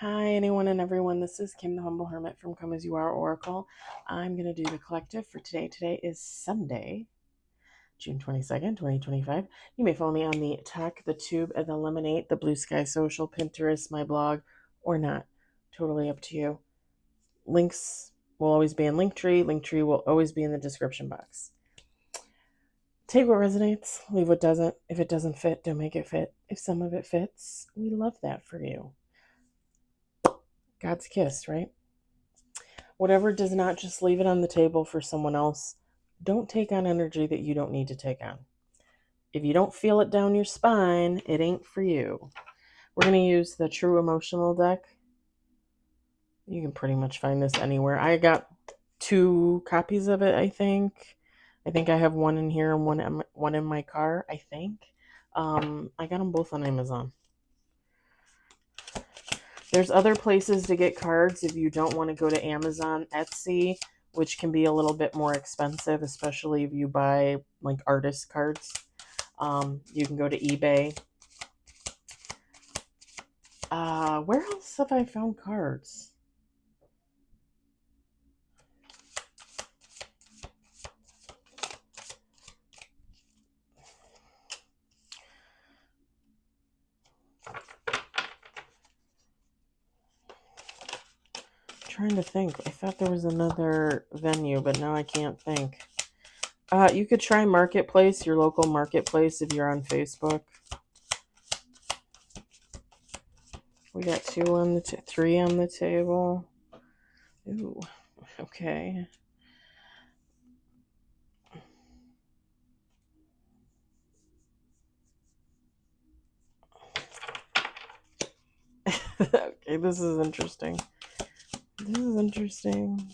Hi, anyone and everyone. This is Kim, the Humble Hermit from Come As You Are Oracle. I'm going to do the collective for today. Today is Sunday, June 22nd, 2025. You may follow me on the Talk, the Tube, and the Lemonade, the Blue Sky Social, Pinterest, my blog, or not. Totally up to you. Links will always be in Linktree. Linktree will always be in the description box. Take what resonates, leave what doesn't. If it doesn't fit, don't make it fit. If some of it fits, we love that for you. God's kiss, right? Whatever does not, just leave it on the table for someone else. Don't take on energy that you don't need to take on. If you don't feel it down your spine, it ain't for you. We're going to use the True Emotional deck. You can pretty much find this anywhere. I got 2 copies of it, I think. I think I have one in here and one in my car, I think. I got them both on Amazon. There's other places to get cards if you don't want to go to Amazon, Etsy, which can be a little bit more expensive, especially if you buy like artist cards. You can go to eBay. Where else have I found cards? Trying to think. I thought there was another venue, but now I can't think. You could try Marketplace, your local Marketplace, if you're on Facebook. We got 3 on the table. Ooh, okay. Okay, this is interesting. This is interesting.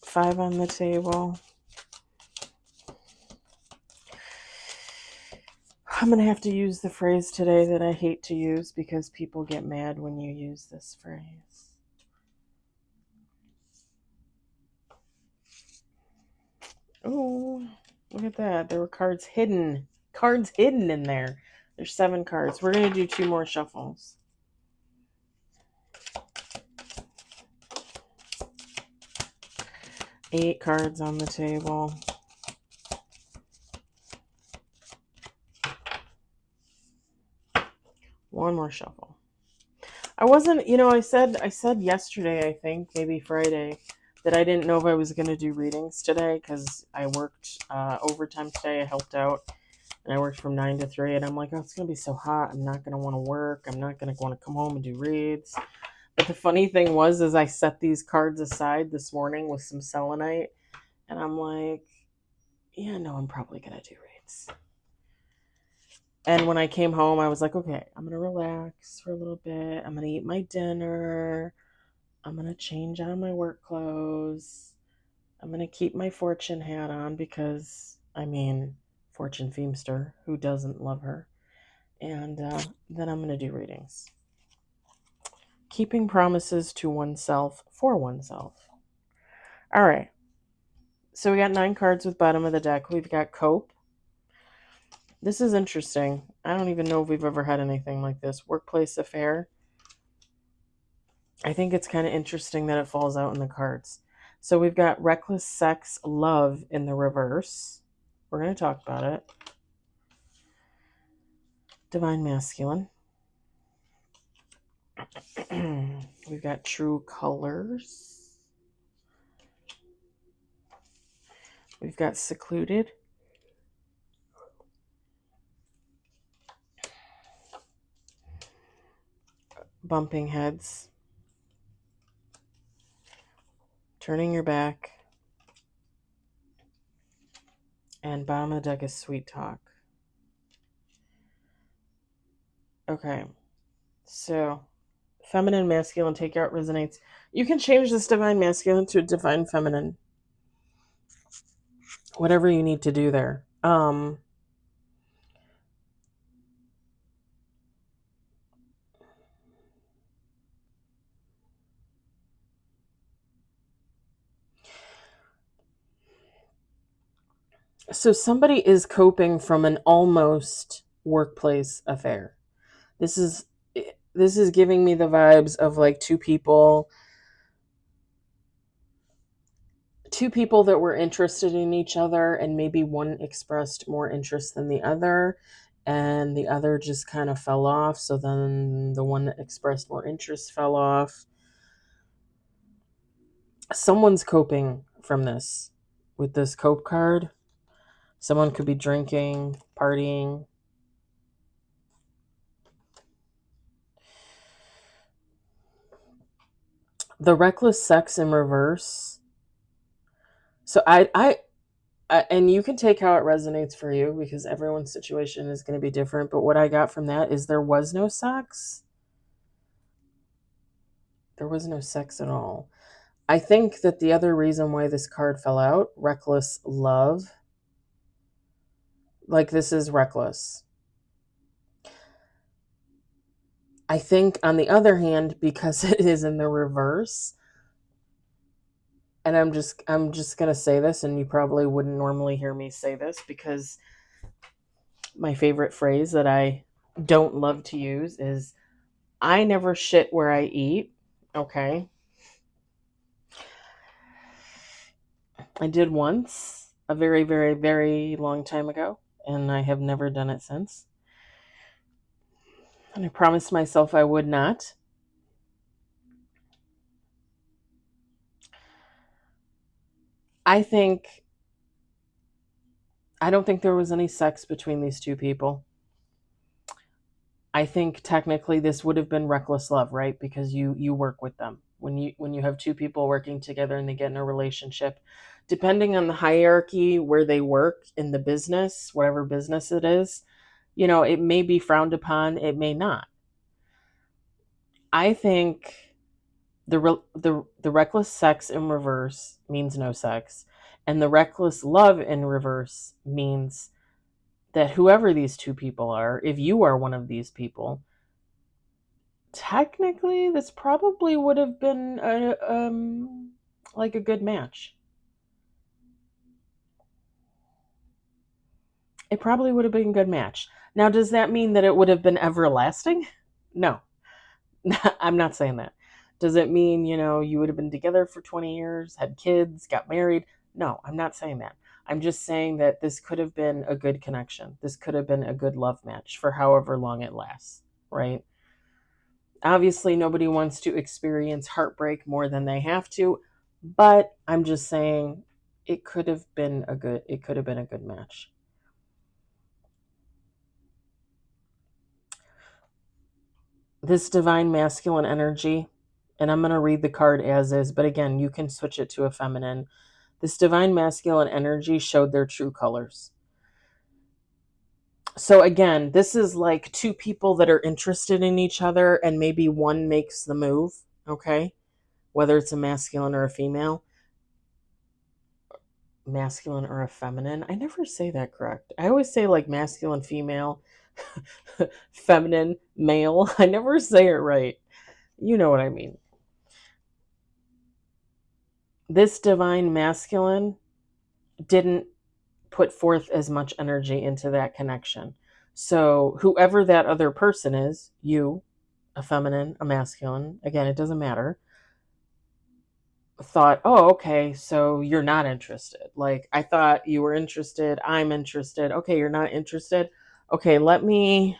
Five on the table. I'm going to have to use the phrase today that I hate to use because people get mad when you use this phrase. Oh, look at that. There were cards hidden. Cards hidden in there. There's 7 cards. We're going to do 2 more shuffles. Eight cards on the table. One more shuffle. I wasn't, I said yesterday, I think, maybe Friday, that I didn't know if I was going to do readings today because I worked overtime today. I helped out and I worked from 9 to 3 and I'm like, oh, it's going to be so hot. I'm not going to want to work. I'm not going to want to come home and do reads. But the funny thing was, is I set these cards aside this morning with some selenite and I'm like, yeah, no, I'm probably going to do reads. And when I came home, I was like, okay, I'm going to relax for a little bit. I'm going to eat my dinner. I'm going to change out of my work clothes. I'm going to keep my fortune hat on because, fortune Feemster, who doesn't love her? And then I'm going to do readings. Keeping promises to oneself for oneself. All right. So we got 9 cards with bottom of the deck. We've got Cope. This is interesting. I don't even know if we've ever had anything like this. Workplace affair. I think it's kind of interesting that it falls out in the cards. So we've got reckless sex, love in the reverse. We're going to talk about it. Divine masculine. We've got true colors. We've got secluded. Bumping heads. Turning your back. And bottom of the deck is sweet talk. Okay. So, feminine, masculine, take out resonates. You can change this divine masculine to a divine feminine. Whatever you need to do there. So somebody is coping from an almost workplace affair. This is this is giving me the vibes of like two people that were interested in each other, and maybe one expressed more interest than the other, and the other just kind of fell off. So then the one that expressed more interest fell off. Someone's coping from this with this cope card. Someone could be drinking, partying. The reckless sex in reverse. So and you can take how it resonates for you because everyone's situation is going to be different. But what I got from that is there was no sex. There was no sex at all. I think that the other reason why this card fell out, reckless love, like this is reckless. I think on the other hand, because it is in the reverse, and I'm just going to say this, and you probably wouldn't normally hear me say this because my favorite phrase that I don't love to use is I never shit where I eat. Okay. I did once a very, very, very long time ago, and I have never done it since. And I promised myself I would not. I don't think there was any sex between these two people. I think technically this would have been reckless love, right? Because you work with them. When you have two people working together and they get in a relationship, depending on the hierarchy where they work in the business, whatever business it is, it may be frowned upon, it may not. I think the reckless sex in reverse means no sex, and the reckless love in reverse means that whoever these two people are, if you are one of these people, technically this probably would have been like a good match. It probably would have been a good match. Now, does that mean that it would have been everlasting? No. I'm not saying that. Does it mean, you would have been together for 20 years, had kids, got married? No, I'm not saying that. I'm just saying that this could have been a good connection. This could have been a good love match for however long it lasts, right? Obviously, nobody wants to experience heartbreak more than they have to, but I'm just saying it could have been a good match. This divine masculine energy, and I'm going to read the card as is, but again, you can switch it to a feminine. This divine masculine energy showed their true colors. So again, this is like two people that are interested in each other and maybe one makes the move, okay? Whether it's a masculine or a female, masculine or a feminine. I never say that correct. I always say like masculine, female, feminine, male. I never say it right. You know what I mean. This divine masculine didn't put forth as much energy into that connection. So, whoever that other person is, you, a feminine, a masculine, again, it doesn't matter, thought, oh, okay, so you're not interested. Like, I thought you were interested. I'm interested. Okay, you're not interested. Okay, let me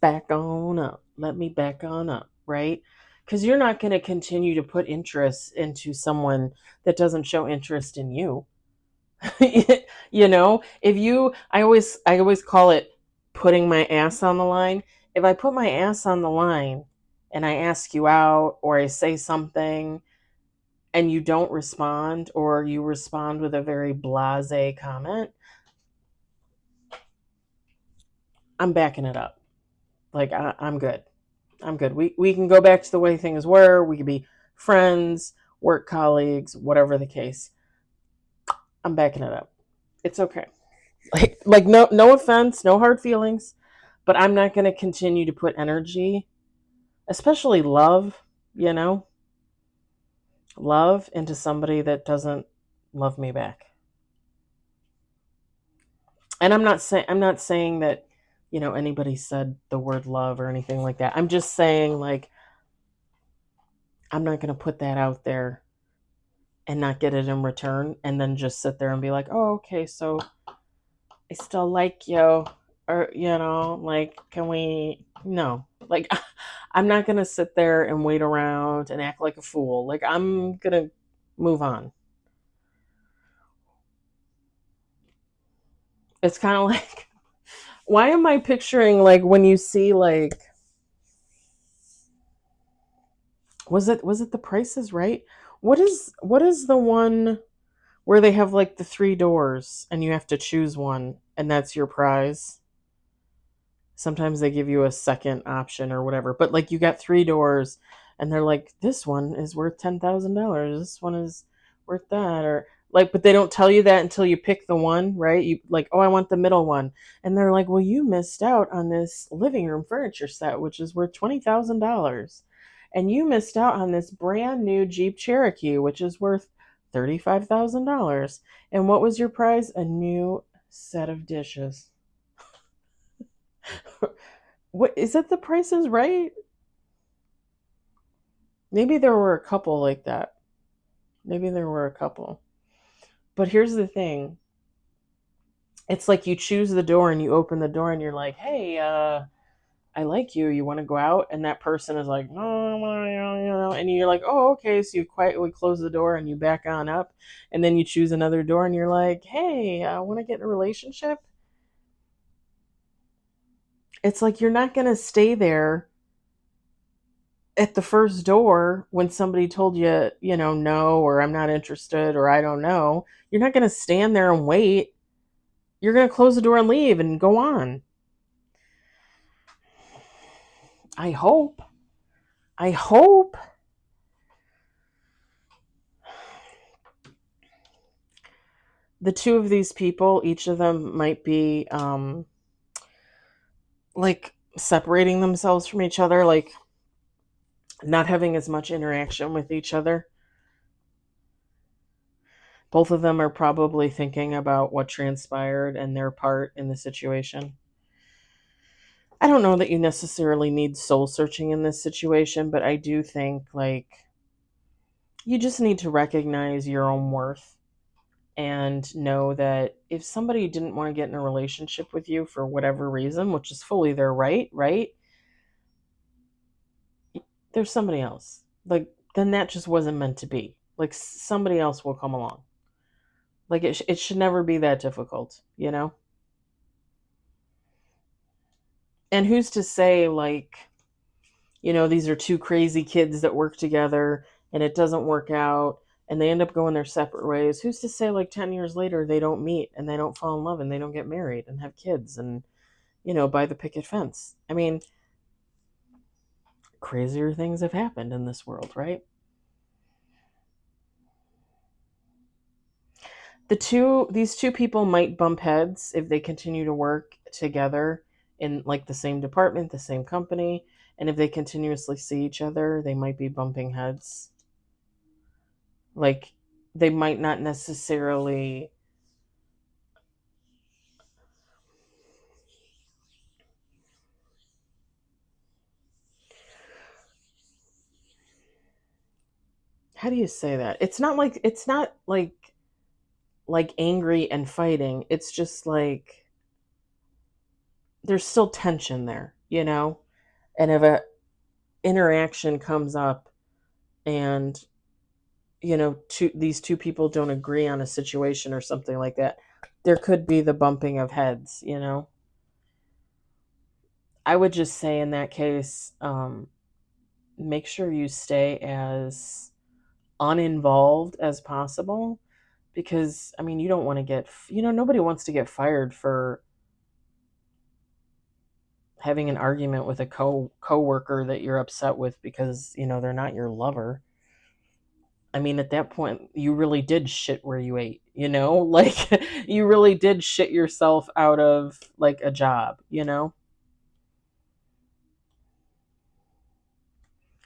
back on up. Let me back on up, right? Because you're not going to continue to put interest into someone that doesn't show interest in you. If I always call it putting my ass on the line. If I put my ass on the line and I ask you out or I say something and you don't respond or you respond with a very blasé comment, I'm backing it up. Like I'm good. I'm good. We can go back to the way things were. We could be friends, work colleagues, whatever the case. I'm backing it up. It's okay. Like no offense, no hard feelings, but I'm not going to continue to put energy, especially you know, love into somebody that doesn't love me back. And I'm not saying that, anybody said the word love or anything like that. I'm just saying, like, I'm not going to put that out there and not get it in return and then just sit there and be like, "Oh, okay, so I still like you." Or, like, can we no. Like, I'm not going to sit there and wait around and act like a fool. Like, I'm going to move on. It's kind of like, why am I picturing, like, when you see, like, was it The Price is Right? What is the one where they have, like, the three doors and you have to choose one and that's your prize? Sometimes they give you a second option or whatever, but, like, you got three doors and they're like, this one is worth $10,000. This one is worth that, or like, but they don't tell you that until you pick the one, right? You like, oh, I want the middle one. And they're like, well, you missed out on this living room furniture set, which is worth $20,000. And you missed out on this brand new Jeep Cherokee, which is worth $35,000. And what was your prize? A new set of dishes. What is it? The Price is Right? Maybe there were a couple like that. Maybe there were a couple. But here's the thing. It's like you choose the door and you open the door and you're like, "Hey, I like you. You want to go out?" And that person is like, "No," and you're like, "Oh, okay." So you quietly close the door and you back on up, and then you choose another door and you're like, "Hey, I want to get in a relationship." It's like you're not going to stay there at the first door when somebody told you, no, or I'm not interested, or I don't know. You're not going to stand there and wait. You're going to close the door and leave and go on. I hope. I hope. The two of these people, each of them might be, like, separating themselves from each other, like not having as much interaction with each other. Both of them are probably thinking about what transpired and their part in the situation. I don't know that you necessarily need soul searching in this situation, but I do think, like, you just need to recognize your own worth and know that if somebody didn't want to get in a relationship with you for whatever reason, which is fully their right, right? There's somebody else. Like, then that just wasn't meant to be. Like, somebody else will come along. Like, it should never be that difficult, you know? And who's to say, like, these are two crazy kids that work together and it doesn't work out and they end up going their separate ways. Who's to say, like, 10 years later they don't meet and they don't fall in love and they don't get married and have kids and, buy the picket fence? I mean, crazier things have happened in this world, right? These two people might bump heads if they continue to work together in, like, the same department, the same company, and if they continuously see each other, they might be bumping heads. Like, they might not necessarily. How do you say that? It's not like angry and fighting. It's just like there's still tension there, you know? And if a interaction comes up and, these two people don't agree on a situation or something like that, there could be the bumping of heads, you know? I would just say in that case, make sure you stay as uninvolved as possible, because, I mean, you don't want to get, nobody wants to get fired for having an argument with a coworker that you're upset with because, they're not your lover. I mean, at that point, you really did shit where you ate, like, you really did shit yourself out of, like, a job.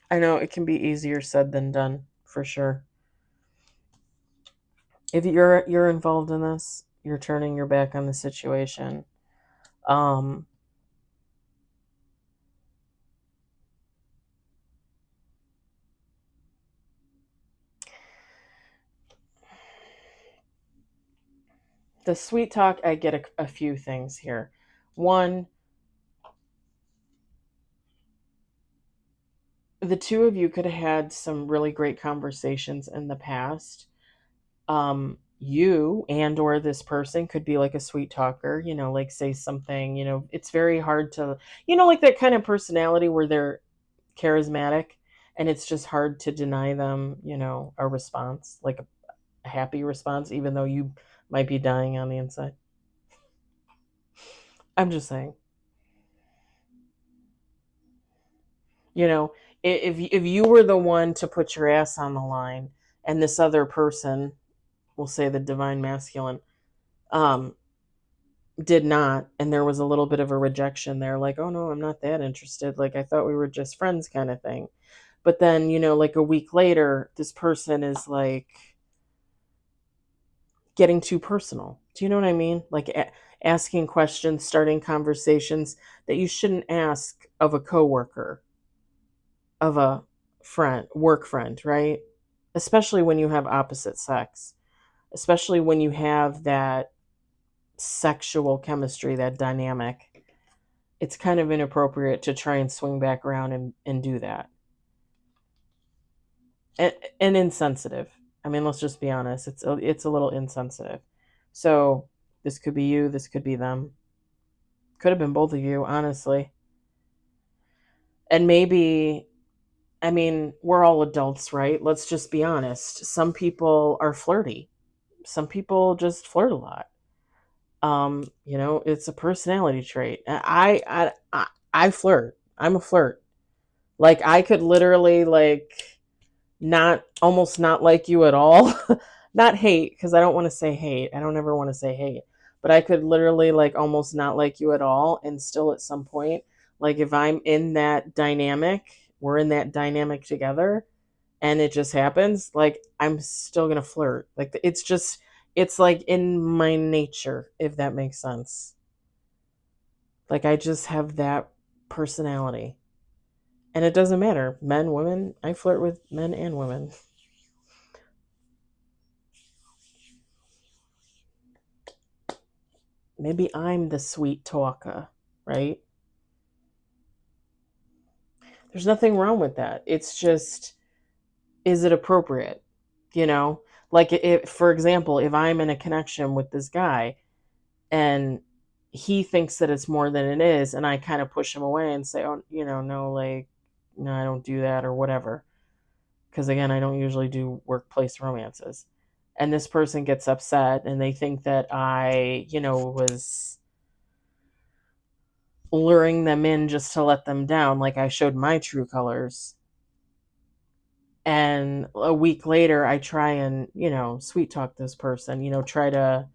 I know it can be easier said than done, for sure. If you're involved in this, You're turning your back on the situation. Um, the sweet talk, I get a few things here. One, the two of you could have had some really great conversations in the past. You and or this person could be like a sweet talker, like say something, it's very hard to, like that kind of personality where they're charismatic and it's just hard to deny them, a response, like a happy response, even though you might be dying on the inside. I'm just saying, you know, if you were the one to put your ass on the line and this other person, we'll say the divine masculine, um, did not, and there was a little bit of a rejection there, like, oh no, I'm not that interested. Like, I thought we were just friends, kind of thing. But then, like a week later, this person is like getting too personal. Do you know what I mean? Like asking questions, starting conversations that you shouldn't ask of a coworker, of a friend, work friend, right? Especially when you have opposite sex, especially when you have that sexual chemistry, that dynamic. It's kind of inappropriate to try and swing back around and do that. And insensitive. I mean, let's just be honest. It's a little insensitive. So this could be you. This could be them. Could have been both of you, honestly. And maybe, I mean, we're all adults, right? Let's just be honest. Some people are flirty. Some people just flirt a lot. It's a personality trait. I flirt. I'm a flirt. Like I could literally like not almost not like you at all. Not hate, because I don't want to say hate. I don't ever want to say hate. But I could literally like almost not like you at all and still at some point, like if I'm in that dynamic, we're in that dynamic together and it just happens, like I'm still going to flirt. Like it's like in my nature, if that makes sense. Like I just have that personality. And it doesn't matter, men, women, I flirt with men and women. Maybe I'm the sweet talker, right? There's nothing wrong with that. It's just, is it appropriate? You know, like if, for example, if I'm in a connection with this guy and he thinks that it's more than it is, and I kind of push him away and say, oh, no, like, no, I don't do that or whatever. Because again, I don't usually do workplace romances. And this person gets upset and they think that I, was luring them in just to let them down, like I showed my true colors. And a week later, I try and, sweet talk this person, try to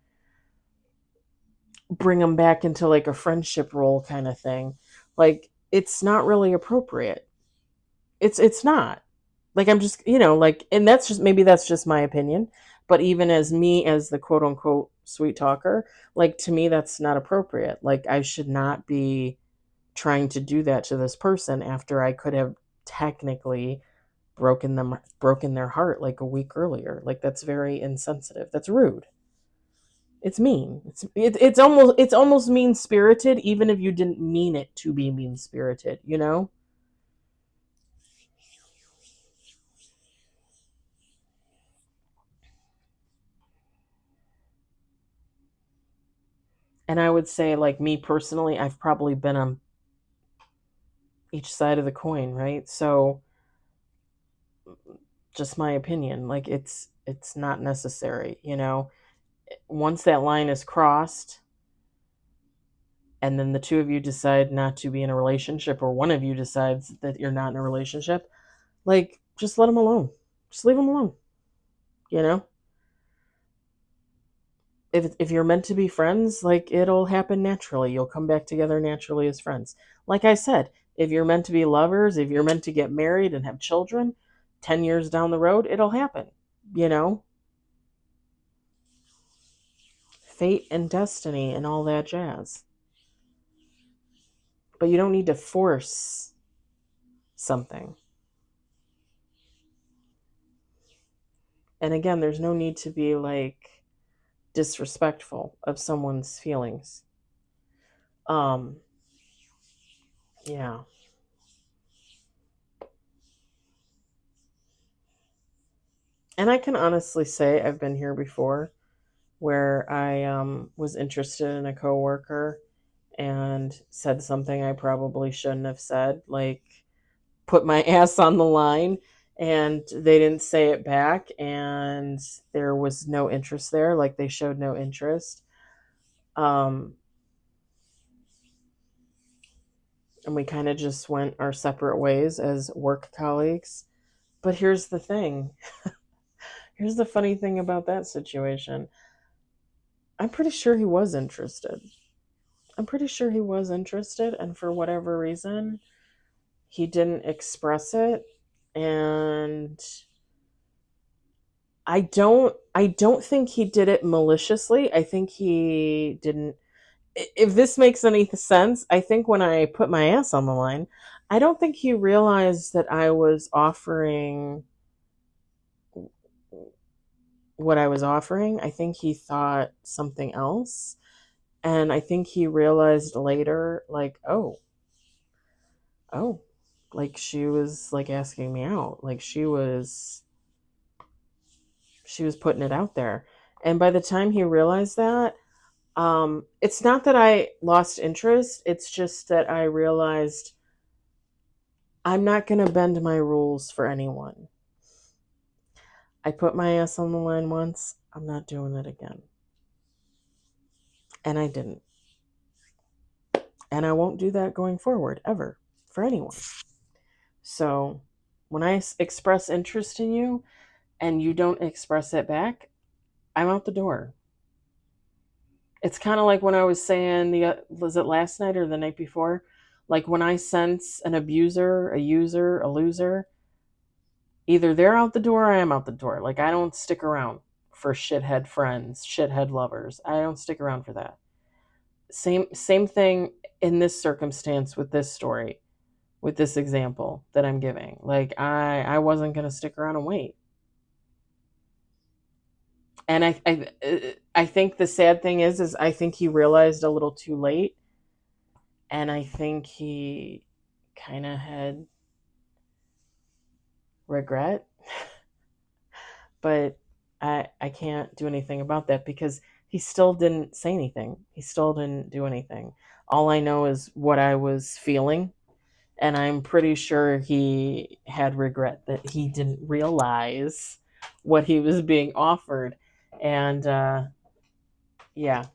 bring them back into like a friendship role kind of thing. Like, it's not really appropriate. It's not. Like, I'm just, like, and that's just, maybe that's just my opinion. But even as me, as the quote unquote sweet talker, like, to me, that's not appropriate. Like, I should not be trying to do that to this person after I could have technically broken their heart like a week earlier. Like that's very insensitive. That's rude. It's mean. It's almost mean spirited, even if you didn't mean it to be mean spirited. And I would say, like me personally, I've probably been on each side of the coin, right? So just my opinion, like it's not necessary. Once that line is crossed, and then the two of you decide not to be in a relationship, or one of you decides that you're not in a relationship, like just let them alone. Just leave them alone. You know, if you're meant to be friends, like it'll happen naturally. You'll come back together naturally as friends. Like I said, if you're meant to be lovers, if you're meant to get married and have children, 10 years down the road, it'll happen. You know, fate and destiny and all that jazz. But you don't need to force something. And again, there's no need to be like disrespectful of someone's feelings. Um, yeah. And I can honestly say I've been here before where I was interested in a coworker and said something I probably shouldn't have said, like put my ass on the line, and they didn't say it back, and there was no interest there, like they showed no interest. Um, and we kind of just went our separate ways as work colleagues. But here's the thing. Here's the funny thing about that situation. I'm pretty sure he was interested. I'm pretty sure he was interested, and for whatever reason, he didn't express it. And I don't think he did it maliciously. I think he didn't. If this makes any sense, I think when I put my ass on the line, I don't think he realized that I was offering what I was offering. I think he thought something else. And I think he realized later, like, oh, like she was like asking me out. Like she was putting it out there. And by the time he realized that, it's not that I lost interest. It's just that I realized I'm not going to bend my rules for anyone. I put my ass on the line once. I'm not doing it again. And I didn't. And I won't do that going forward, ever, for anyone. So when I express interest in you and you don't express it back, I'm out the door. It's kind of like when I was saying, was it last night or the night before? Like when I sense an abuser, a user, a loser, either they're out the door or I am out the door. Like I don't stick around for shithead friends, shithead lovers. I don't stick around for that. Same thing in this circumstance with this story, with this example that I'm giving. Like I wasn't going to stick around and wait. And I think the sad thing is I think he realized a little too late, and I think he kind of had regret, but I can't do anything about that because he still didn't say anything. He still didn't do anything. All I know is what I was feeling, and I'm pretty sure he had regret that he didn't realize what he was being offered. And yeah,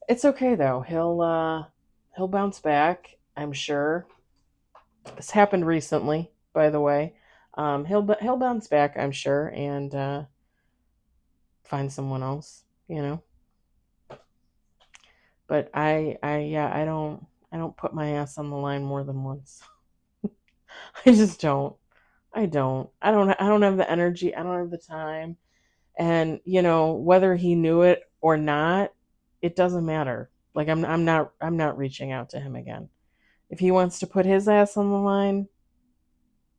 it's okay though. He'll bounce back, I'm sure. This happened recently, by the way. He'll bounce back, I'm sure, and find someone else, you know. But I don't put my ass on the line more than once. I just don't. I don't have the energy. I don't have the time. And whether he knew it or not, it doesn't matter. Like I'm not reaching out to him again. If he wants to put his ass on the line,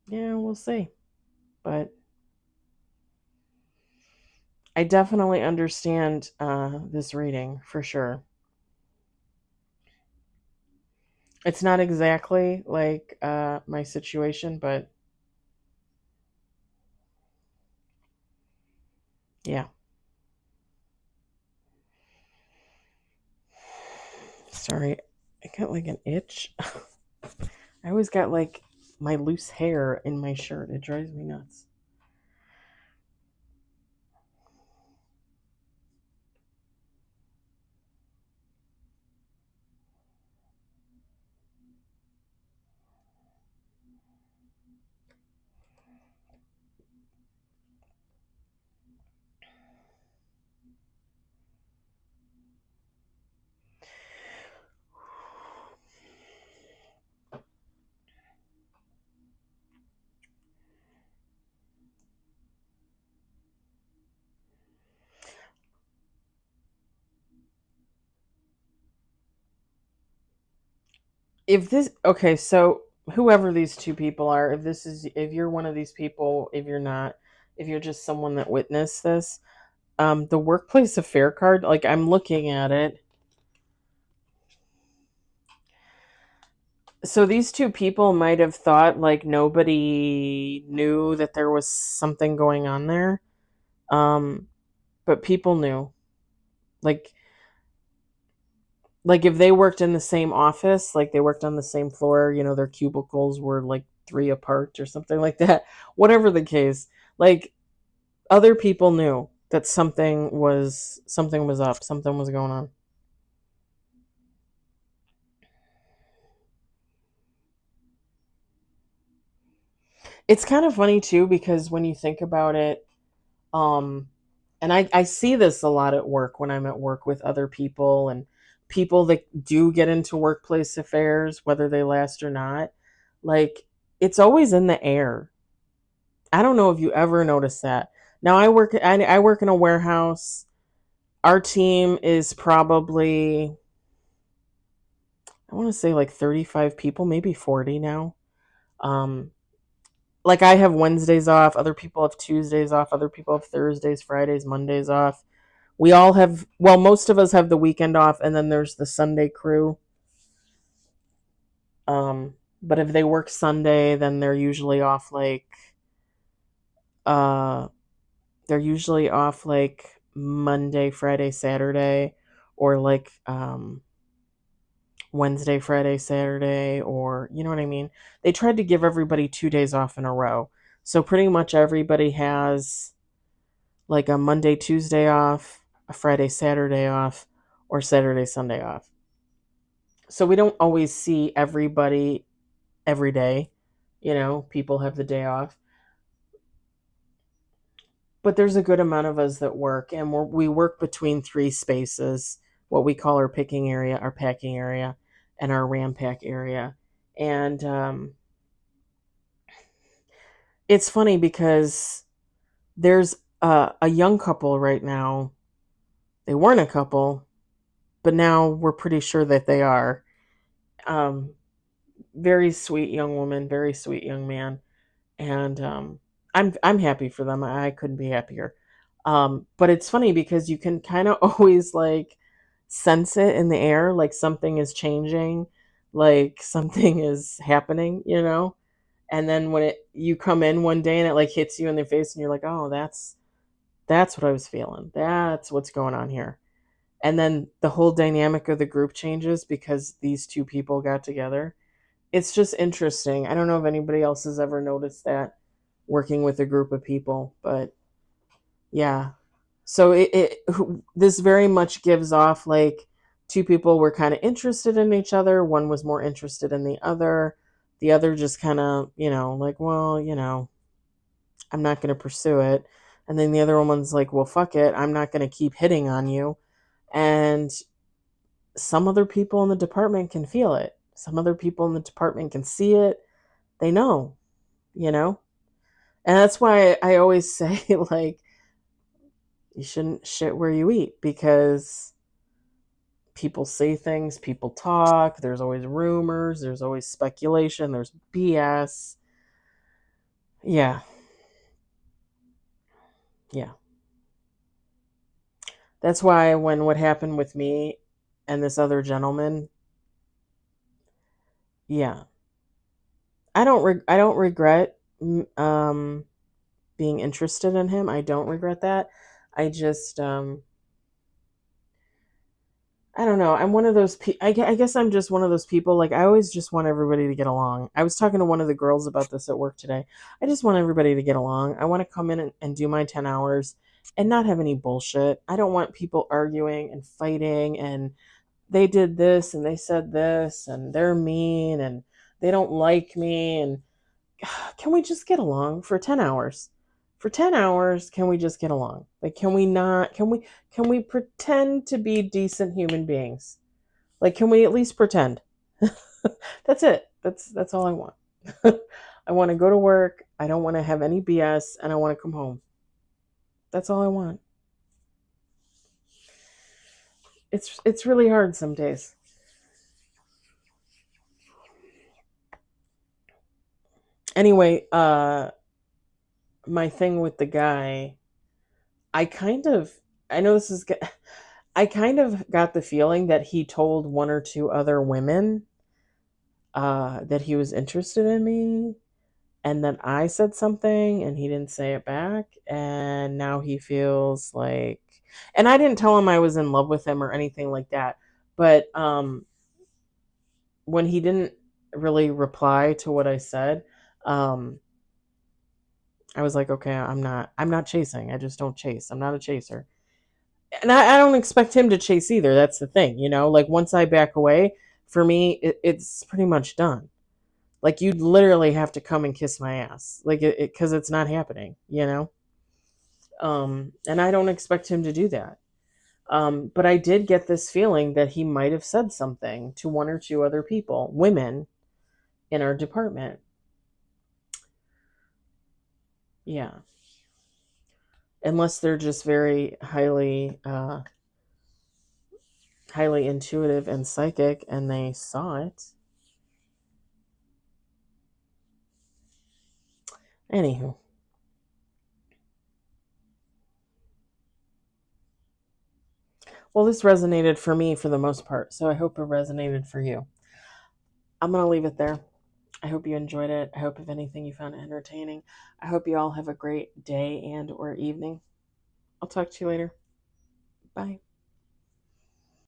yeah, we'll see. But I definitely understand this reading for sure. It's not exactly like my situation, but yeah. Sorry, I got like an itch. I always got like my loose hair in my shirt. It drives me nuts. if this okay, so whoever these two people are, if you're one of these people, if you're not, if you're just someone that witnessed this, the workplace affair card, like I'm looking at it. So these two people might have thought like nobody knew that there was something going on there. Um, but people knew. Like like if they worked in the same office, like they worked on the same floor, their cubicles were like three apart or something like that. Whatever the case, like other people knew that something was up, something was going on. It's kind of funny too because when you think about it, um and I see this a lot at work when I'm at work with other people and people that do get into workplace affairs, whether they last or not, like it's always in the air. I don't know if you ever notice that. Now I work in a warehouse. Our team is probably, I want to say like 35 people, maybe 40 now. Um like I have Wednesdays off, other people have Tuesdays off, other people have Thursdays, Fridays, Mondays off. We all have, well, most of us have the weekend off, and then there's the Sunday crew. But if they work Sunday, then uh they're usually off like Monday, Friday, Saturday, or like Wednesday, Friday, Saturday, or you know what I mean? They tried to give everybody 2 days off in a row. So pretty much everybody has like a Monday, Tuesday off, a Friday, Saturday off, or Saturday, Sunday off. So we don't always see everybody every day. People have the day off. But there's a good amount of us that work, and we work between three spaces, what we call our picking area, our packing area, and our ram pack area. And it's funny because there's a young couple right now. They weren't a couple, but now we're pretty sure that they are. Um, Very sweet young woman, very sweet young man, and I'm happy for them. I couldn't be happier. But it's funny because you can kind of always like sense it in the air, like something is changing, like something is happening, And then when you come in one day and it like hits you in the face, and you're like, oh, that's what I was feeling. That's what's going on here. And then the whole dynamic of the group changes because these two people got together. It's just interesting. I don't know if anybody else has ever noticed that working with a group of people, but yeah. So this very much gives off like two people were kind of interested in each other. One was more interested in the other. The other just kind of, like, well, I'm not going to pursue it. And then the other one's like, well, fuck it. I'm not going to keep hitting on you. And some other people in the department can feel it. Some other people in the department can see it. They know, you know? And that's why I always say, like, you shouldn't shit where you eat because people say things, people talk, there's always rumors, there's always speculation, there's BS. Yeah, yeah. That's why when what happened with me and this other gentleman, yeah. I don't regret being interested in him. I don't regret that. I just I don't know. I'm one of those people. I guess I'm just one of those people. Like, I always just want everybody to get along. I was talking to one of the girls about this at work today. I just want everybody to get along. I want to come in and do my 10 hours and not have any bullshit. I don't want people arguing and fighting and they did this and they said this and they're mean and they don't like me. And can we just get along for 10 hours? For 10 hours, can we just get along? Like, can we not, can we pretend to be decent human beings? Like, can we at least pretend? That's it. That's all I want. I want to go to work. I don't want to have any BS and I want to come home. That's all I want. It's really hard some days. Anyway, my thing with the guy, I kind of, I know this is, I kind of got the feeling that he told one or two other women that he was interested in me, and then I said something and he didn't say it back, and now he feels like, and I didn't tell him I was in love with him or anything like that, but when he didn't really reply to what I said, um, I was like, okay, I'm not chasing. I just don't chase. I'm not a chaser. And I don't expect him to chase either. That's the thing, like once I back away, for me, it's pretty much done. Like you'd literally have to come and kiss my ass, like because it's not happening. And I don't expect him to do that. But I did get this feeling that he might have said something to one or two other people, women in our department. Yeah, unless they're just very highly intuitive and psychic, and they saw it. Anywho. Well, this resonated for me for the most part, so I hope it resonated for you. I'm going to leave it there. I hope you enjoyed it. I hope, if anything, you found it entertaining. I hope you all have a great day and or evening. I'll talk to you later. Bye.